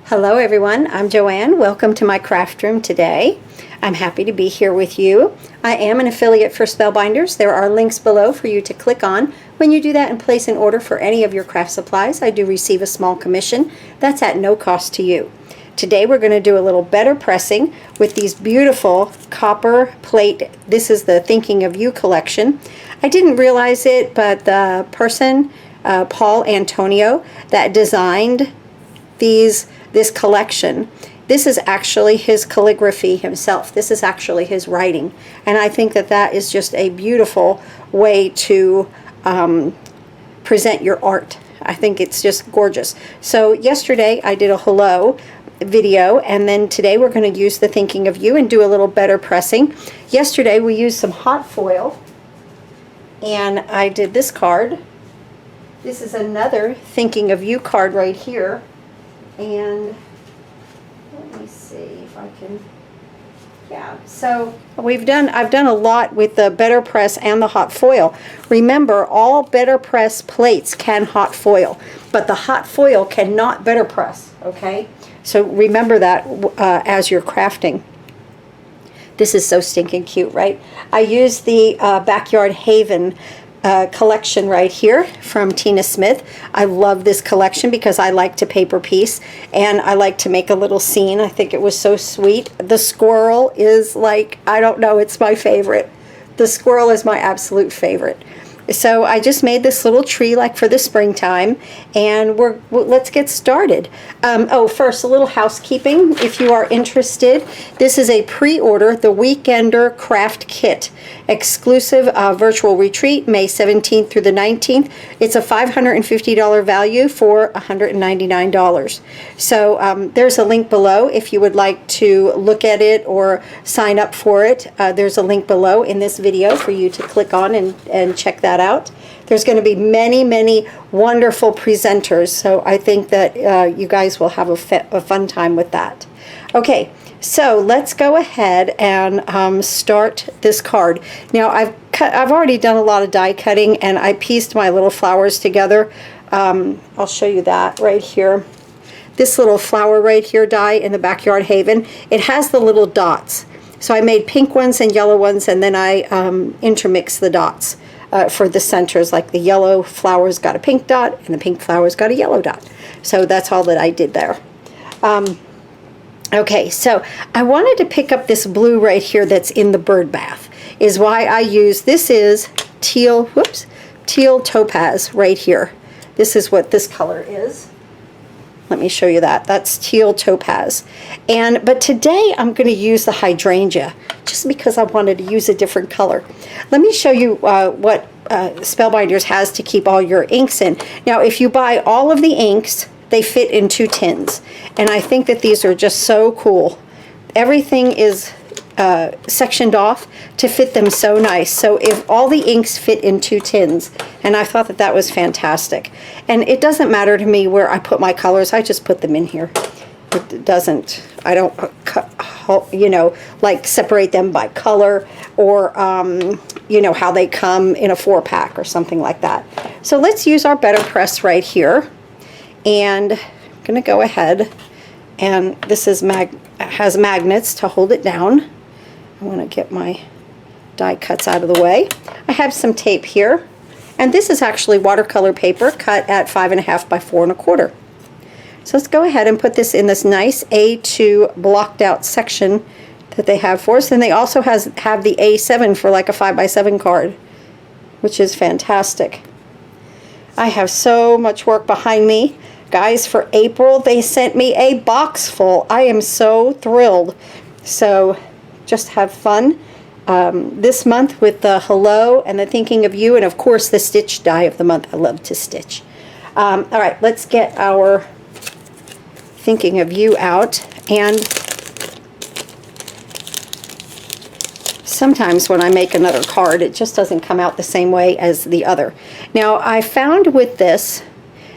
Hello everyone, I'm Joanne. Welcome to my craft room today. I'm happy to be here with you. I am an affiliate for Spellbinders. There are links below for you to click on. When you do that and place an order for any of your craft supplies, I do receive a small commission. That's at no cost to you. Today we're going to do a little better pressing with these beautiful Copperplate. This is the Thinking of You collection. I didn't realize it, but the person, Paul Antonio, that designed this collection, this is actually his calligraphy himself. This is actually his writing, and I think that that is just a beautiful way to present your art. I think it's just gorgeous. So yesterday I did a hello video, and then today we're going to use the Thinking of You and do a little better pressing. Yesterday we used some hot foil, and I did this card. This is another Thinking of You card right here. And let me see if I can, yeah, so I've done a lot with the BetterPress and the hot foil. Remember, all BetterPress plates can hot foil, but the hot foil cannot BetterPress, okay? So remember that as you're crafting. This is so stinking cute, right? I used the Backyard Haven collection right here from Tina Smith. I love this collection because I like to paper piece and I like to make a little scene. I think it was so sweet. The squirrel is like, I don't know, it's my favorite. The squirrel is my absolute favorite. So I just made this little tree like for the springtime, and let's get started. Oh, first a little housekeeping. If you are interested, this is a pre-order, the Weekender Craft Kit, exclusive virtual retreat, May 17th through the 19th. It's a $550 value for $199. So there's a link below if you would like to look at it or sign up for it. There's a link below in this video for you to click on and check that out. There's going to be many wonderful presenters, so I think that you guys will have a fun time with that. Okay, so let's go ahead and start this card. Now I've already done a lot of die cutting, and I pieced my little flowers together. I'll show you that right here. This little flower right here die in the Backyard Haven, it has the little dots. So I made pink ones and yellow ones, and then I intermixed the dots for the centers. Like the yellow flowers got a pink dot and the pink flowers got a yellow dot. So that's all that I did there. Okay, so I wanted to pick up this blue right here that's in the bird bath, is why I use, this is teal, teal topaz right here. This is what this color is. Let me show you that. That's teal topaz. But today I'm going to use the hydrangea just because I wanted to use a different color. Let me show you what Spellbinders has to keep all your inks in. Now, if you buy all of the inks, they fit in 2 tins. And I think that these are just so cool. Everything is sectioned off to fit them so nice. So if all the inks fit in 2 tins, and I thought that that was fantastic. And it doesn't matter to me where I put my colors, I just put them in here. It doesn't, I don't, you know, like separate them by color or, you know, how they come in a 4-pack or something like that. So let's use our BetterPress right here. And I'm going to go ahead, and this is has magnets to hold it down. I want to get my die cuts out of the way. I have some tape here, and this is actually watercolor paper cut at 5.5 by 4.25. So let's go ahead and put this in this nice A2 blocked out section that they have for us. And they also have the A7 for like a 5 by 7 card, which is fantastic. I have so much work behind me. Guys, for April, they sent me a box full. I am so thrilled. So just have fun this month with the hello and the Thinking of You, and of course the stitch die of the month. I love to stitch. All right, let's get our Thinking of You out. And sometimes when I make another card, it just doesn't come out the same way as the other. Now, I found with this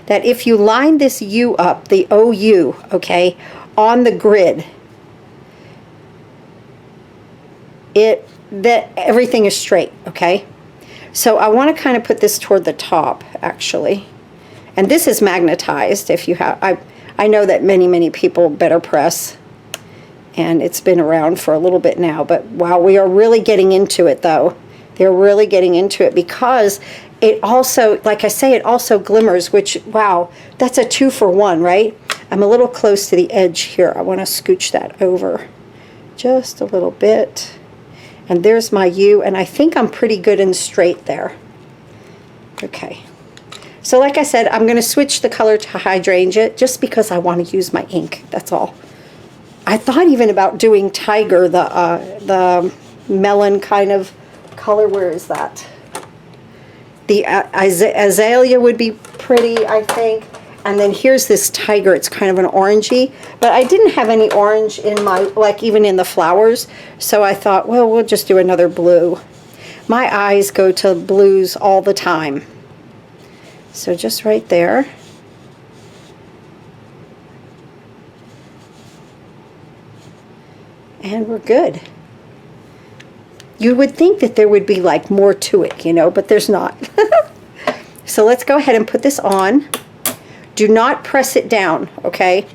that if you line this U up, the OU, okay, on the grid, that everything is straight, okay? So I want to kind of put this toward the top, actually. And this is magnetized. If you have, I know that many people BetterPress, and it's been around for a little bit now, but wow, we are really getting into it though. They're really getting into it because it also, like I say, it also glimmers, which, wow, that's a 2-for-1, right? I'm a little close to the edge here. I want to scooch that over just a little bit. And there's my U, and I think I'm pretty good and straight there. Okay. So like I said, I'm going to switch the color to hydrangea just because I want to use my ink. That's all. I thought even about doing tiger, the melon kind of color. Where is that? The azalea would be pretty, I think. And then here's this tiger. It's kind of an orangey, but I didn't have any orange in my, like even in the flowers. So I thought, well, we'll just do another blue. My eyes go to blues all the time. So just right there. And we're good. You would think that there would be like more to it, you know, but there's not. So let's go ahead and put this on. Do not press it down, okay?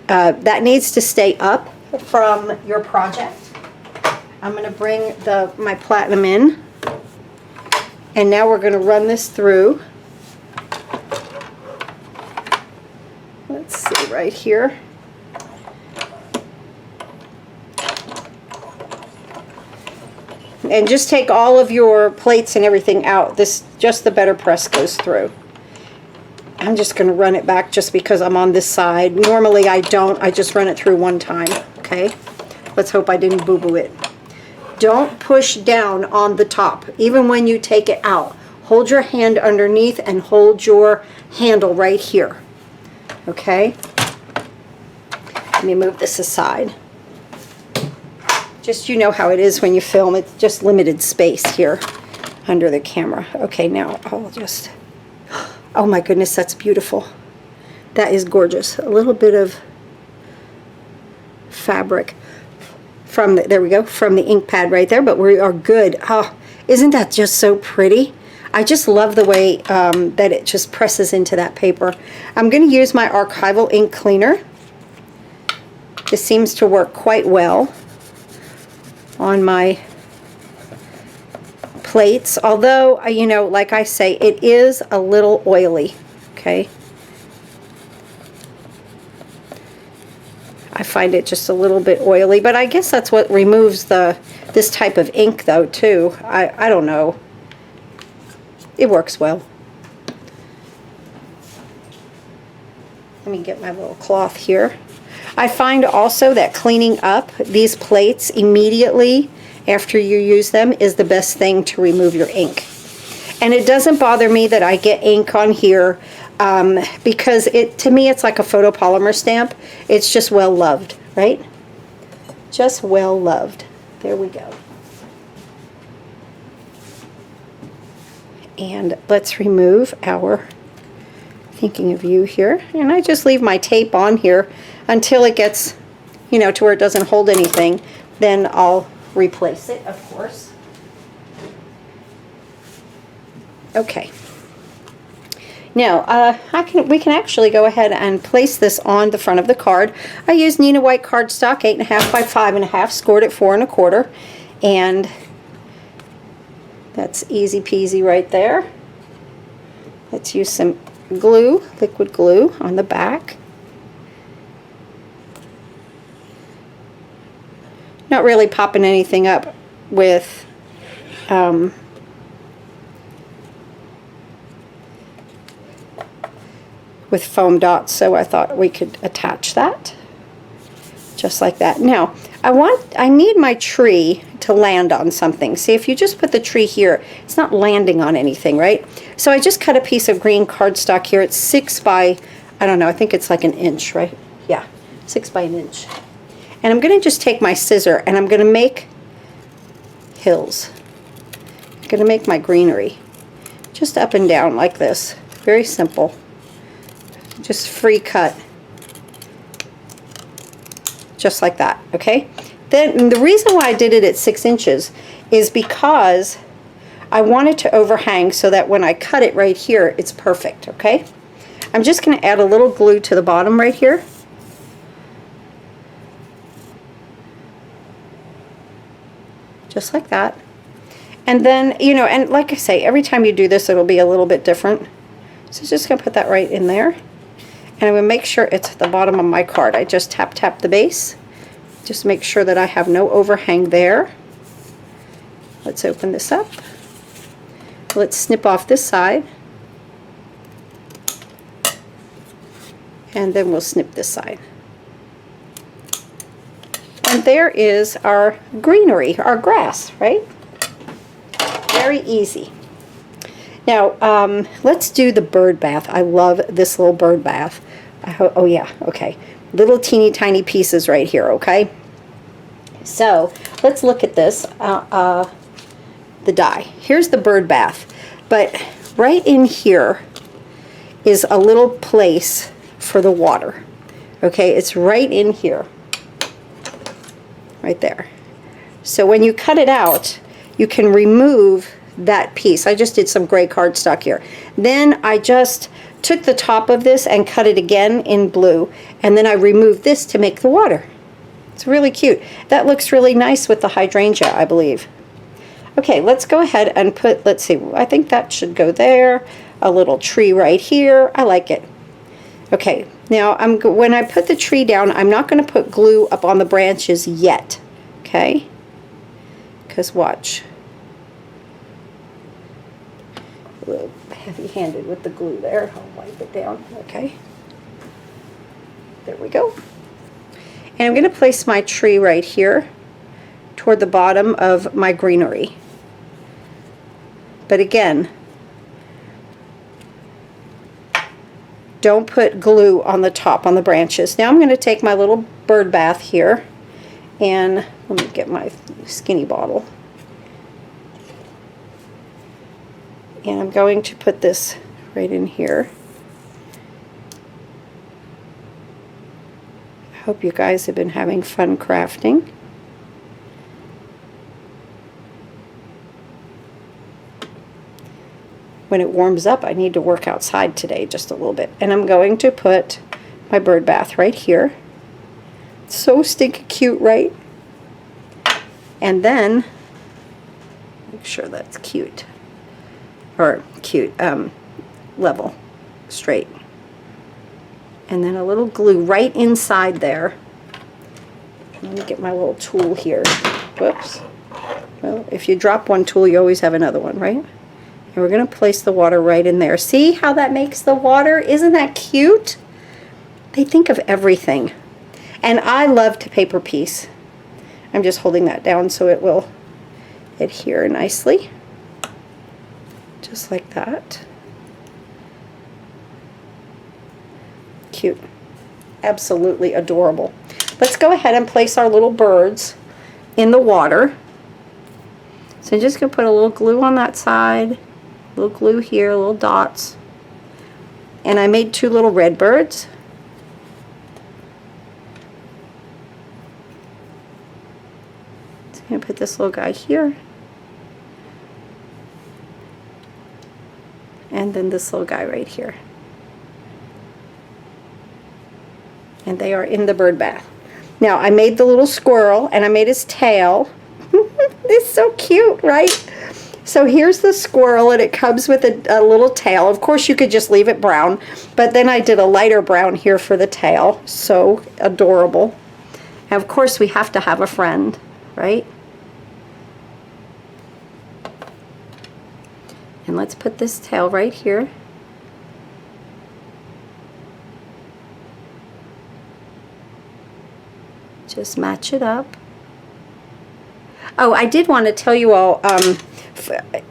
That needs to stay up from your project. I'm going to bring my platinum in. And now we're going to run this through. Let's see right here. And just take all of your plates and everything out. Just the BetterPress goes through. I'm just going to run it back just because I'm on this side. Normally I don't. I just run it through one time. Okay. Let's hope I didn't boo-boo it. Don't push down on the top, even when you take it out. Hold your hand underneath and hold your handle right here. Okay. Let me move this aside. Just, you know how it is when you film. It's just limited space here under the camera. Okay, now I'll just... Oh my goodness, that's beautiful. That is gorgeous. A little bit of fabric from the, there we go, from the ink pad right there, but we are good. Oh, isn't that just so pretty? I just love the way that it just presses into that paper. I'm going to use my Archival ink cleaner. This seems to work quite well on my plates, although, you know, like I say, it is a little oily. Okay, I find it just a little bit oily, but I guess that's what removes this type of ink though too. I don't know, it works well. Let me get my little cloth here. I find also that cleaning up these plates immediately after you use them is the best thing to remove your ink. And it doesn't bother me that I get ink on here because to me it's like a photopolymer stamp. It's just well loved, right? Just well loved. There we go. And let's remove our Thinking of You here. And I just leave my tape on here until it gets, you know, to where it doesn't hold anything. Then I'll replace it, of course. Okay. Now, we can actually go ahead and place this on the front of the card. I used Nina White cardstock, 8.5 by 5.5, scored at 4 1/4, and that's easy peasy right there. Let's use some glue, liquid glue, on the back. Not really popping anything up with foam dots, so I thought we could attach that just like that. Now I need my tree to land on something. See, if you just put the tree here, it's not landing on anything, right? So I just cut a piece of green cardstock here. It's 6 by, I don't know, I think it's like 1 inch, right? Yeah, 6 by 1 inch. And I'm going to just take my scissor and I'm going to make hills. I'm going to make my greenery just up and down like this. Very simple. Just free cut. Just like that, okay? Then the reason why I did it at 6 inches is because I want it to overhang so that when I cut it right here, it's perfect, okay? I'm just going to add a little glue to the bottom right here. Just like that. And then, you know, and like I say, every time you do this, it'll be a little bit different. So just going to put that right in there. And I'm going to make sure it's at the bottom of my card. I just tap the base. Just make sure that I have no overhang there. Let's open this up. Let's snip off this side. And then we'll snip this side. And there is our greenery, our grass, right? Very easy. Now, let's do the bird bath. I love this little bird bath. Oh yeah, okay. Little teeny tiny pieces right here, okay? So, let's look at this, the die. Here's the bird bath. But right in here is a little place for the water. Okay, it's right in here. Right there. So when you cut it out, you can remove that piece. I just did some gray cardstock here. Then I just took the top of this and cut it again in blue, and then I removed this to make the water. It's really cute. That looks really nice with the hydrangea, I believe. Okay, let's go ahead and put, let's see, I think that should go there. A little tree right here. I like it. Okay, now when I put the tree down, I'm not going to put glue up on the branches yet, okay? Because watch. A little heavy-handed with the glue there. I'll wipe it down, okay? There we go. And I'm going to place my tree right here toward the bottom of my greenery. But again, don't put glue on the top, on the branches. Now I'm going to take my little bird bath here, and let me get my skinny bottle. And I'm going to put this right in here. I hope you guys have been having fun crafting. When it warms up, I need to work outside today just a little bit. And I'm going to put my bird bath right here. So stinking cute, right? And then, make sure that's cute. Or cute, level, straight. And then a little glue right inside there. Let me get my little tool here. Whoops. Well, if you drop one tool, you always have another one, right? And we're going to place the water right in there. See how that makes the water? Isn't that cute? They think of everything. And I love to paper piece. I'm just holding that down so it will adhere nicely. Just like that. Cute. Absolutely adorable. Let's go ahead and place our little birds in the water. So I'm just going to put a little glue on that side. Little glue here, little dots. And I made two little red birds. So I'm going to put this little guy here. And then this little guy right here. And they are in the bird bath. Now I made the little squirrel and I made his tail. It's so cute, right? So here's the squirrel, and it comes with a little tail. Of course, you could just leave it brown, but then I did a lighter brown here for the tail. So adorable. And of course, we have to have a friend, right? And let's put this tail right here. Just match it up. Oh, I did want to tell you all,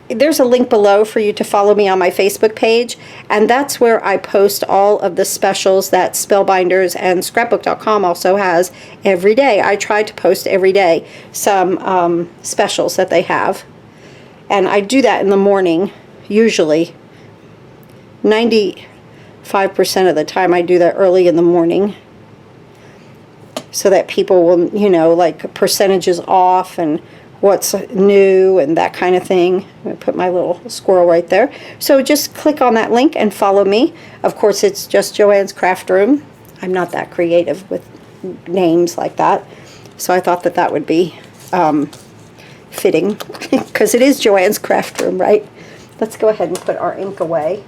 there's a link below for you to follow me on my Facebook page, and that's where I post all of the specials that Spellbinders and Scrapbook.com also has every day. I try to post every day some specials that they have, and I do that in the morning, usually. 95% of the time I do that early in the morning, so that people will, you know, like percentages off and what's new and that kind of thing. I'm going to put my little squirrel right there. So just click on that link and follow me. Of course, it's just Joanne's Craft Room. I'm not that creative with names like that. So I thought that that would be fitting because it is Joanne's Craft Room, right? Let's go ahead and put our ink away.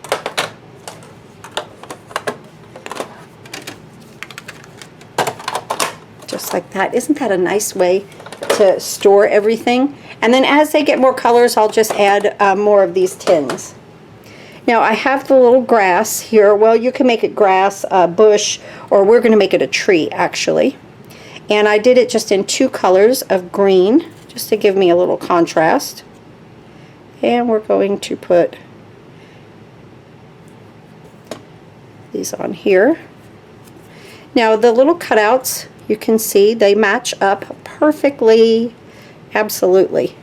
Just like that. Isn't that a nice way to store everything? And then as they get more colors, I'll just add more of these tins. Now I have the little grass here. Well, you can make it grass, bush, or we're going to make it a tree actually. And I did it just in 2 colors of green, just to give me a little contrast. And we're going to put these on here. Now the little cutouts, you can see they match up perfectly, absolutely.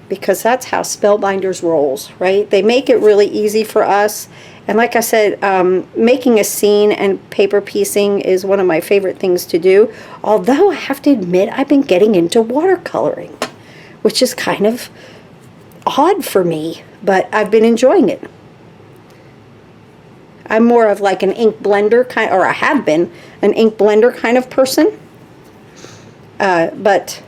Because that's how Spellbinders rolls, right? They make it really easy for us. And like I said, making a scene and paper piecing is one of my favorite things to do. Although I have to admit, I've been getting into watercoloring, which is kind of odd for me, but I've been enjoying it. I'm more of like an ink blender kind, or I have been an ink blender kind of person. But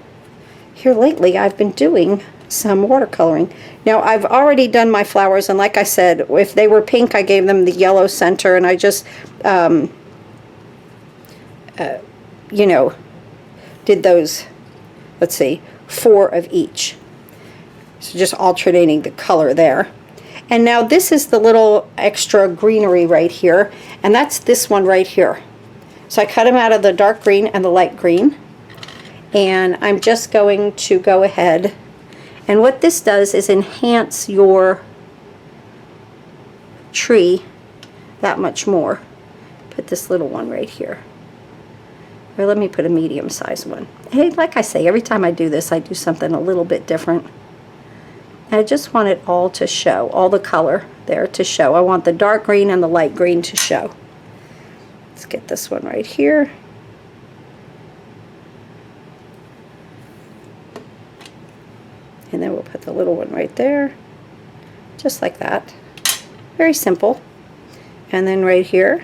here lately, I've been doing some watercoloring. Now I've already done my flowers, and like I said, if they were pink I gave them the yellow center, and I just you know, did those, let's see, 4 of each, so just alternating the color there. And now this is the little extra greenery right here, and that's this one right here. So I cut them out of the dark green and the light green, and I'm just going to go ahead. And what this does is enhance your tree that much more. Put this little one right here. Or let me put a medium-sized one. Hey, like I say, every time I do this, I do something a little bit different. And I just want it all to show, all the color there to show. I want the dark green and the light green to show. Let's get this one right here. And then we'll put the little one right there, just like that. Very simple. And then right here.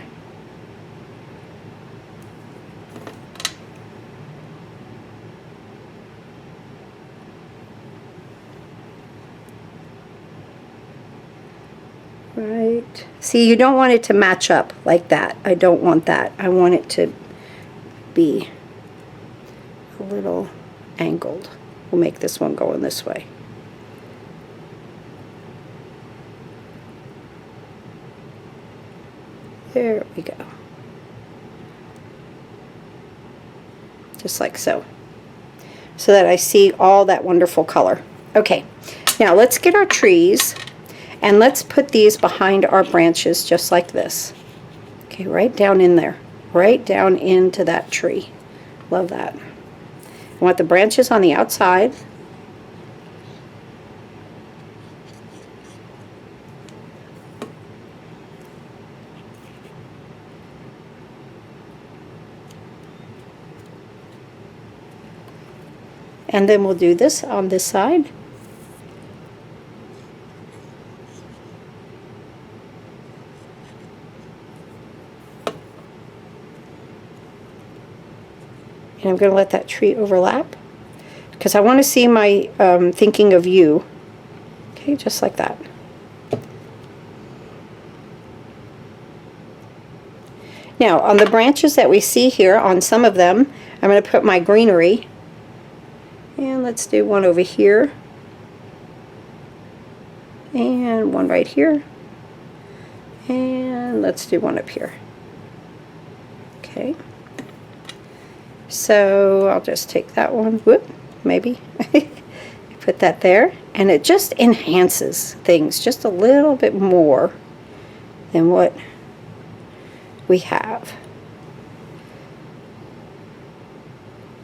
Right. See, you don't want it to match up like that. I don't want that. I want it to be a little angled. We'll make this one go in this way. There we go. Just like so. So that I see all that wonderful color. Okay, now let's get our trees and let's put these behind our branches just like this. Okay, right down in there. Right down into that tree. Love that. I want the branches on the outside. And then we'll do this on this side. And I'm going to let that tree overlap because I want to see my thinking of you. Okay, just like that. Now, on the branches that we see here, on some of them, I'm going to put my greenery. And let's do one over here. And one right here. And let's do one up here. Okay. So I'll just take that one, whoop, maybe, put that there, and it just enhances things just a little bit more than what we have.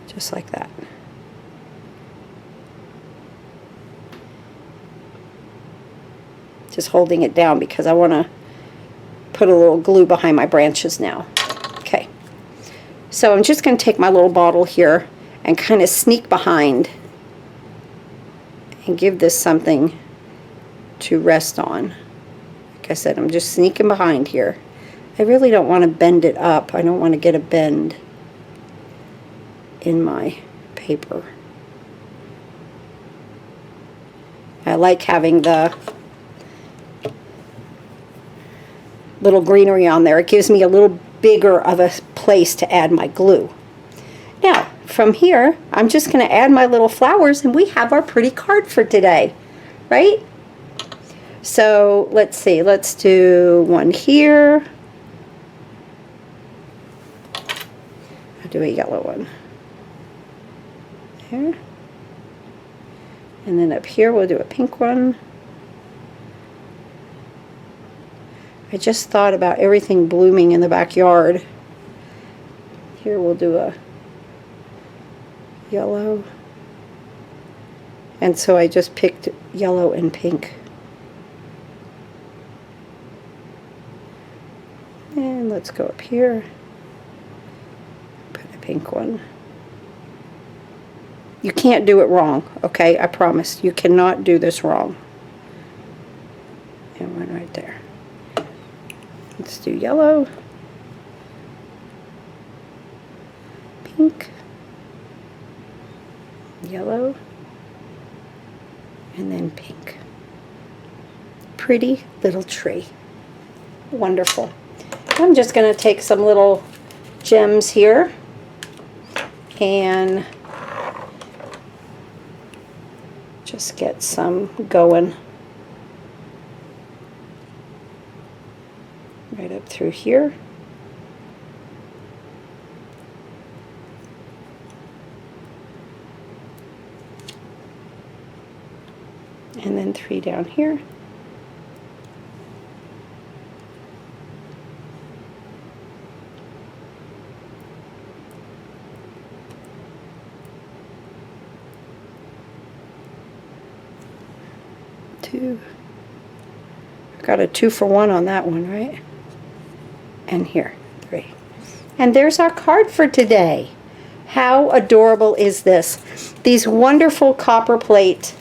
Just like that. Just holding it down because I want to put a little glue behind my branches now. Okay. So I'm just going to take my little bottle here and kind of sneak behind and give this something to rest on. Like I said, I'm just sneaking behind here. I really don't want to bend it up. I don't want to get a bend in my paper. I like having the little greenery on there. It gives me a little bigger of a place to add my glue. Now, from here, I'm just going to add my little flowers, and we have our pretty card for today, right? So, let's see. Let's do one here. I'll do a yellow one. There. And then up here, we'll do a pink one. I just thought about everything blooming in the backyard. Here we'll do a yellow. And so I just picked yellow and pink. And let's go up here. Put a pink one. You can't do it wrong, okay? I promise. You cannot do this wrong. And one right there. Let's do yellow, pink, yellow, and then pink. Pretty little tree. Wonderful. I'm just going to take some little gems here and just get some going. Right up through here. And then 3 down here. Two. I got a 2-for-1 on that one, right? And here, 3. And there's our card for today. How adorable is this? These wonderful Copperplate.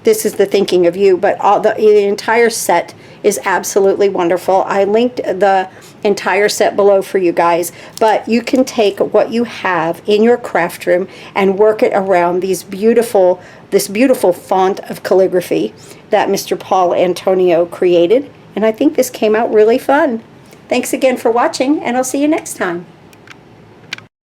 This is the Thinking of You, but the entire set is absolutely wonderful. I linked the entire set below for you guys, but you can take what you have in your craft room and work it around this beautiful font of calligraphy that Mr. Paul Antonio created, and I think this came out really fun. Thanks again for watching, and I'll see you next time.